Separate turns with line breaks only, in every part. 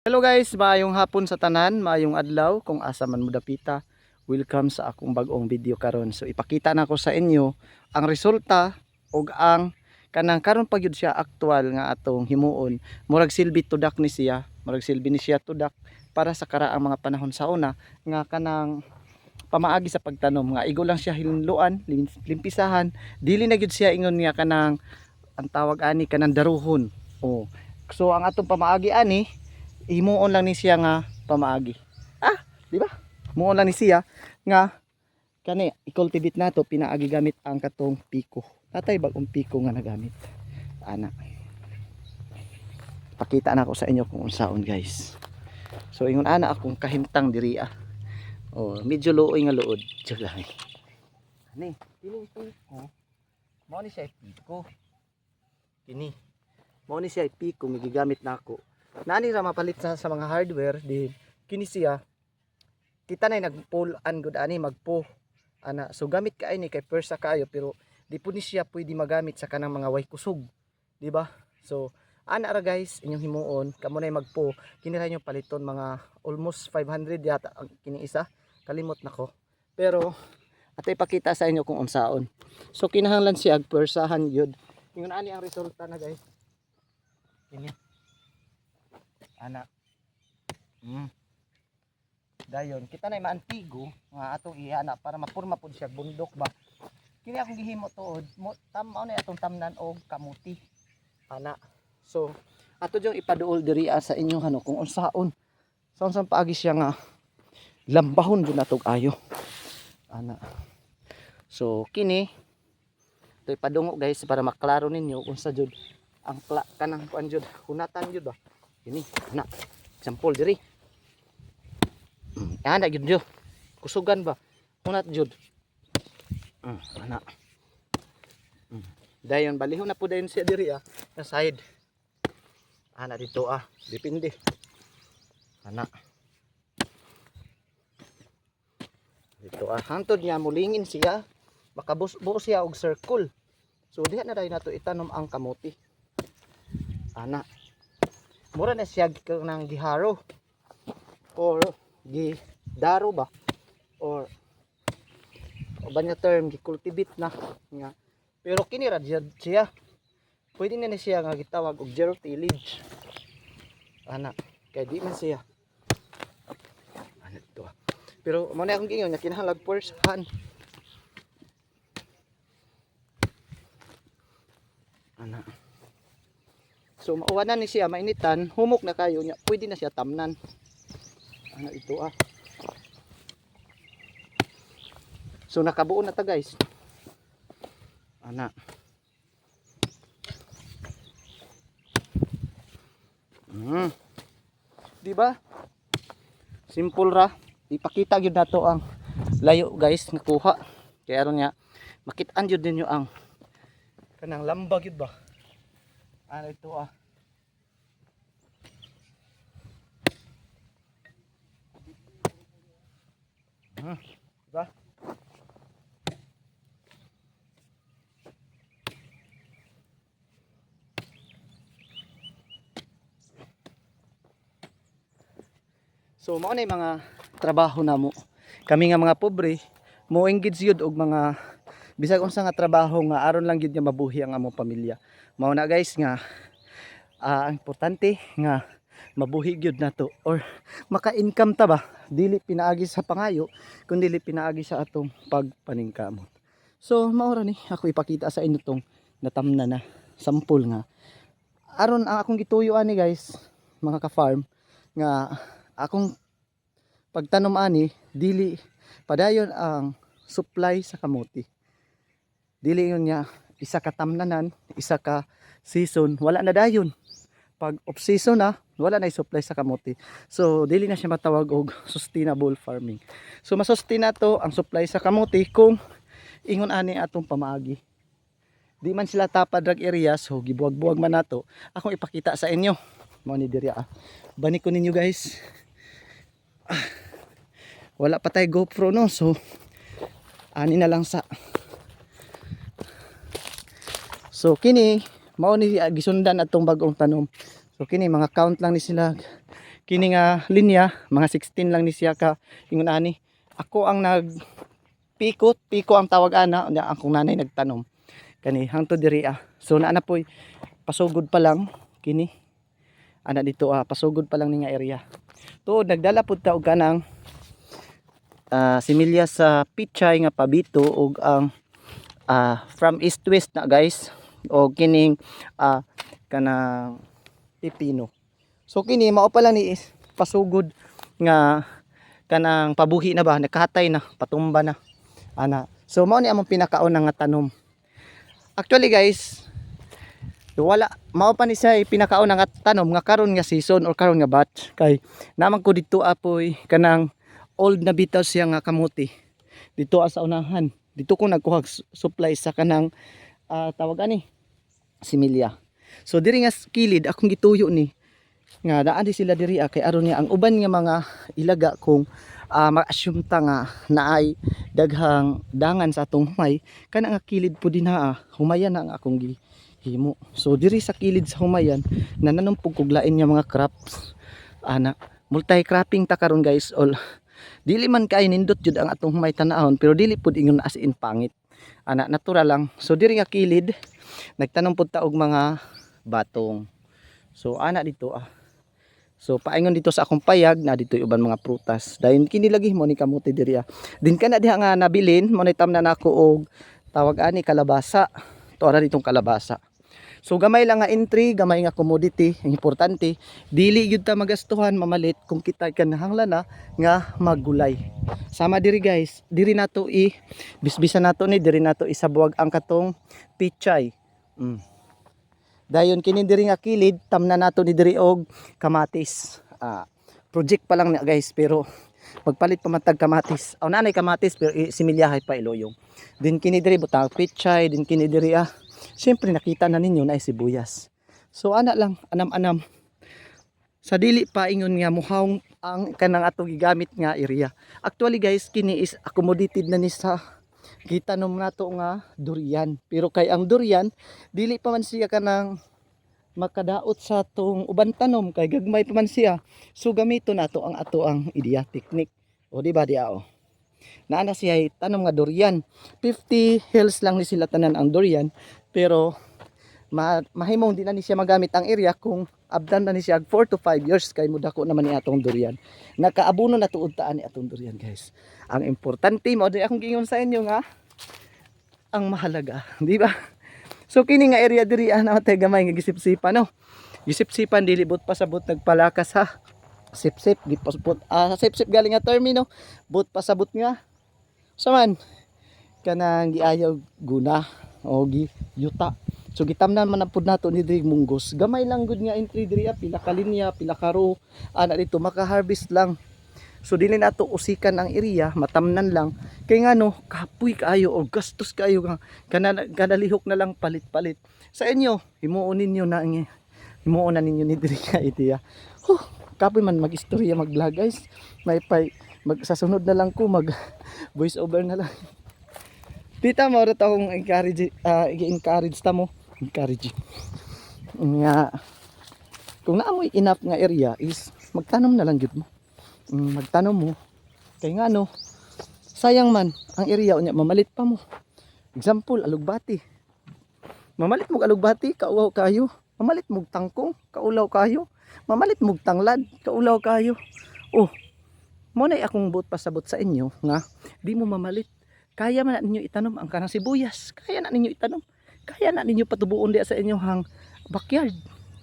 Hello guys, maayong hapon sa tanan, maayong adlaw kung asa man mo dapita. Welcome sa akong bag-ong video karon. So ipakita na ko sa inyo ang resulta ug ang kanang karon pa gyud siya aktual nga atong himuon. Murag silbi tudak ni siya, murag silbi ni siya tudak para sa karaang mga panahon sa una nga kanang pamaagi sa pagtanom nga igo lang siya hinluan, limpisahan, dili na gyud siya ingon nga kanang ang tawag ani kanang daruhon. Oh. So ang atong pamaagi ani himuon lang ni siya nga pamaagi. Di ba? Muon lang ni siya nga kani i-cultivate nato pinaagi gamit ang katong piko. Tatay bagong piko nga nagamit. Ana. Pakita na ko sa inyo kung unsaon guys. So ingon ana akong kahimtang diri Oh, medyo luoy nga luod. Jagay. Ani, kini piko. Mao ni siya piko. Kini. Mao ni siya piko gigamit nako. Nani ra mapalit sa mga hardware di kini siya kita na nagpull an good ani magpo ana so gamit ka ini kay persa kayo pero di po ni siya pwede magamit sa kanang mga way kusog di ba so ana ra guys inyong himuon kamo na magpo kini ra nyo paliton mga almost 500 yata ang kini isa kalimot nako pero atay ipakita sa inyo kung unsaon so kinahanglan siya ag persahan yun ingon ani ang resulta na guys kini ana dayon kita na maantigo nga atong iana para mapurma pud siya bundok ba kini akong gihimo tuod tamaw na atong tamnan og kamuti ana so ato jong ipaduol diri sa inyo ano kung unsaon sa paagi siya nga lambahon jud natog ayo ana so kini to ipadungo guys para maklaro ninyo kung sa jud ang kanang kuan jud hunatan jud ba ini ana example diri ana gyud jud kusugan ba hunat jud ana dayon balihon na po dayon siya diri na side ana dito depende ana dito hantod niya mulingin siya makabuo siya og circle so diha na dayon nato itanom ang kamuti ana mura na siya ng giharo or gidaro ba or banya term gikultivate na nga pero kini ra siya pwede na siya nga gitawag og zero tillage ana kay di man siya ana to pero mo na akong gingon nga kinahanglan persahan ana so mauwanan ni siya mainitan humok na kayo nya pwede na siya tamnan ano ito so nakabuo na ta guys ana di ba simple ra ipakita gyud nato ang layo guys nakuha kaya aron nya makit-an jud ninyo ang kanang lamba gyud ba ano ito diba so mao na mga trabaho namo kami nga mga pobre mo engage yun og mga bisag unsa nga trabaho nga aron lang gyud nga mabuhi ang among pamilya mao na guys nga ang importante nga mabuhi gyud nato or maka-income ta ba dili pinaagi sa pangayo kundi dili pinaagi sa atong pagpaningkamot so mao ra ni ako ipakita sa inyo tong natamna na sample nga aron ang akong gituyo ani guys mga ka-farm nga akong pagtanom ani dili padayon ang supply sa kamuti dili yun niya isa ka tamnanan isa ka season wala na dayon pag off season wala na i-supply sa kamuti so dili na siya matawag og sustainable farming so masustain nato ang supply sa kamuti kung ingon ani atong pamaagi di man sila tapad drag area so gibuwag-buwag man nato akong ipakita sa inyo mao ni diri bani ko ninyo guys wala pa tay GoPro no so ani na lang sa so kini mao ni gisundan atong bag-ong tanom so kini mga count lang ni sila kini nga linya mga 16 lang ni siya ka ingon ani. Ako ang piko ang tawag ana, nya akong nanay nagtanom kani hangtod diri So naa na poy pasugod pa lang kini ana dito pasugod pa lang ni nga area. Tuod nagdala pud ta og kanang similya sa pichay nga pabito og ang from east to west na guys o kining kanang pipino. So kini mao pala ni pasugod nga kanang pabuhi na ba, nakahatay na, patumba na ana. So mao ni among pinakaon nga tanom. Actually guys, wala mao pa ni siya pinakaon nga tanom nga karon nga season or karon nga batch kay naman ko dito apoy kanang old na bitaw siya nga kamuti dito sa unahan. Dito ko nagkuha supply sa kanang tawag ani similya. So diri nga kilid akong gituyo ni nga daan di sila diri kay aron niya ang uban nga mga ilaga kung mag-assume ta nga naay daghang dangan sa atong humay kana nga kilid po din humayan na ang akong himo. So diri sa kilid sa humayan nananom pug kuglain nga mga crops ana multi cropping ta karon guys. All dili man kay nindot jud ang atong humay tanahon pero dili pud ingon as in pangit ana, natural lang. So diri nga kilid nagtanom pud ta og mga batong. So ana dito so paingon dito sa akong payag na dito uban mga prutas dayon kini lagi mo ni kamote diri din kana diha nga nabilin mo nitam na nako og tawag ani kalabasa. Tora ditong kalabasa. So gamay lang nga entry, gamay nga commodity, ang importante dili gyud ta magastuhan mamalit kung kita kanahanglan nga maggulay. Sama diri guys, diri nato bisbisan nato ni diri nato isabuag ang katong pichay. Dayon kini diri nga kilid tamna nato ni diri og kamatis. Project pa lang na guys pero magpalit pa matag kamatis. Aw nanay kamatis pero similyahay pa iloyong. Din kini diri butang pichay, din kini diri siyempre nakita na ninyo na sibuyas. So ana lang anam-anam. Sa dili pa ingon nga muhaw ang kanang atong gigamit nga area. Actually guys kini is accommodated na ni sa gitanom nato nga durian. Pero kay ang durian dili pa man siya kanang makadaot sa tong uban tanom kay gagmay pa man siya. So gamito nato ang ato ang ideya technique. O di ba dia Naana siya tanom nga durian. 50 hills lang ni sila tanan ang durian pero mahimong di na ni siya magamit ang area kung abdan na ni siya 4 to 5 years kay mudako naman ni atong durian. Nakaabuno na tuod taan ni atong durian guys. Ang importante mo di akong gingon sa inyo nga ang mahalaga, di ba? So kini nga area diri namatay gamay nga gisip-sipan no. Gisip-sipan dili but pasabot nagpalakas sip-sip gipasbot sip-sip galing nga termino but pasabot nga saman kanang giayaw guna o yuta. So gitamnan man pud nato ni diri munggos. Gamay lang gud nga entry diri pila ka linya, pila ka row ana dito maka-harvest lang. So dili nato usikan ang area, matamnan lang. Kay ngano kapoy kaayo o gastos kaayo kanalihok na lang palit-palit. Sa inyo himuon ninyo na himuon na ninyo ni diri ka ideya. Kapoy man mag-istorya mag-vlog guys. May sa sunod na lang ko mag voice over na lang. Tita mo rat akong encourage ta mo. Encourage. Nga kung naamoy enough nga area is magtanom na lang gyud mo. Magtanom mo. Kay nga sayang man ang area unya mamalit pa mo. Example alugbati. Mamalit mo alugbati, kauwaw kayo. Mamalit mo tangkong, kaulaw kayo. Mamalit mo tanglad, kaulaw kayo. Mo na akong buot pasabot sa inyo nga di mo mamalit. Kaya man ninyo itanom ang kanang sibuyas. Kaya na ninyo itanom. Kaya na ninyo patubuon diya sa inyong hang backyard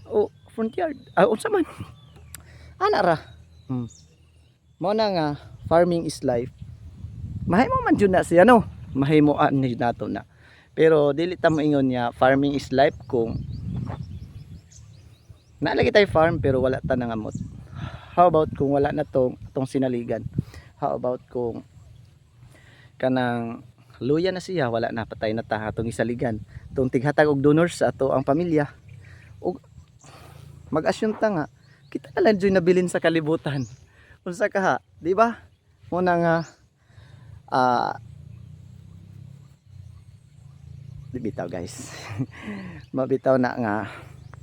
o front yard. Unsa man. Ana ra. Mo na nga farming is life. Mahimo man jud na siya no. Mahimuan ni nato na. Pero dili ta mo ingon niya farming is life kung nalagi tayo farm pero wala ta nangamot. How about kung wala na tong sinaligan? How about kung kanang luya na siya wala na patay na ta atong isaligan tong tighatag og donors sa ato ang pamilya ug mag-assume ta nga kita na lang joy nabilin sa kalibutan unsa ka di ba mo na nga di bitaw guys mabitaw na nga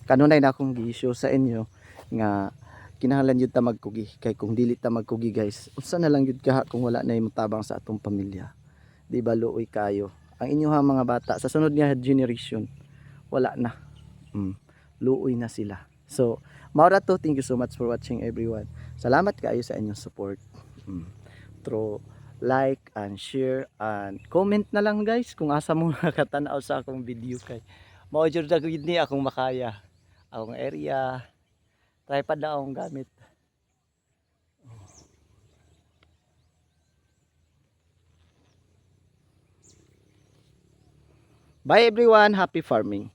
kanunay na akong gi-issue sa inyo nga kinahanglan yun ta magkugi. Kay kung dili ta magkugi guys, unsa na lang yun kaha kung wala na yung tabang sa atong pamilya. Di ba luoy kayo? Ang inyong mga bata sa sunod nga generation, wala na. Luoy na sila. So, maura to, thank you so much for watching everyone. Salamat kayo sa inyong support. Through like and share and comment na lang guys kung asa mo nakatanaw sa akong video kay mao jud na gid ni akong makaya. Akong area tripod na akong gamit. Bye everyone, happy farming.